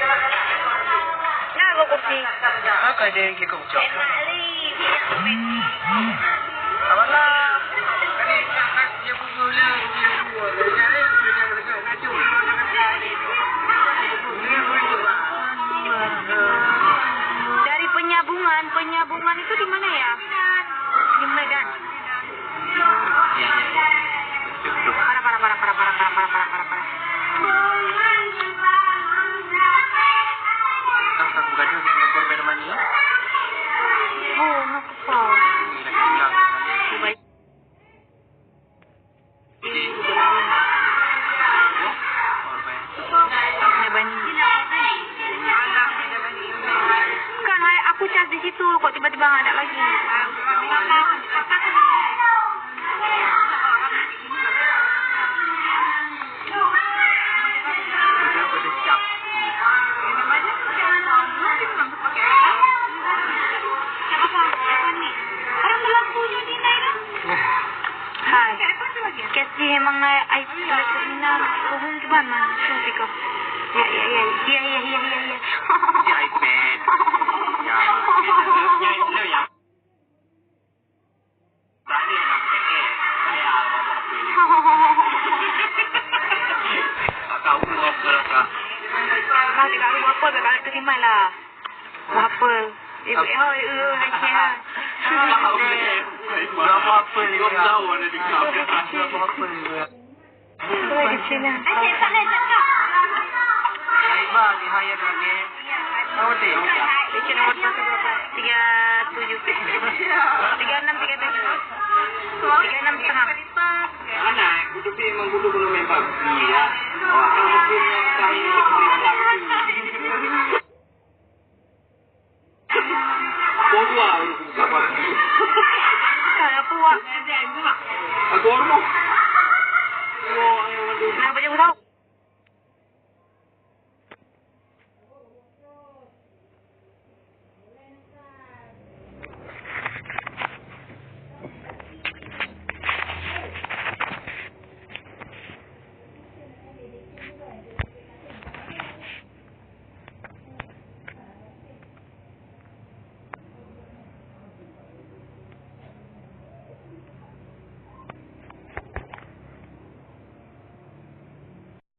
Nah, aku kopi. Apa dia yang kau cakap? Apalah. Dari penyambungan itu di mana ya? Di Medan. Parah. Aku gaduh di Singapura pada mana ya? Oh, aku tahu. Baik. Kan aku cas di situ, kok tiba-tiba nggak ada lagi. Hai. Kasi emang ay terminal umum di mana? Susi ko. Iya. Di iPad. Ya. Tadi nak pakai. Saya bawa beli. Tahu apa lah. Kau tidak tahu apa, kau terima lah. Apa? Apa ni? Kau tahu ada di kampung. Apa ni? Di sini. Baik, dihayat lagi. Tahu deh. Bikin nomor satu berapa? 37. 36, 36,5. Anak, itu memang belum memang. Iya. Kalau mungkin yang saya Puak, Saya puak. Aku orang. Kenapa dia tahu?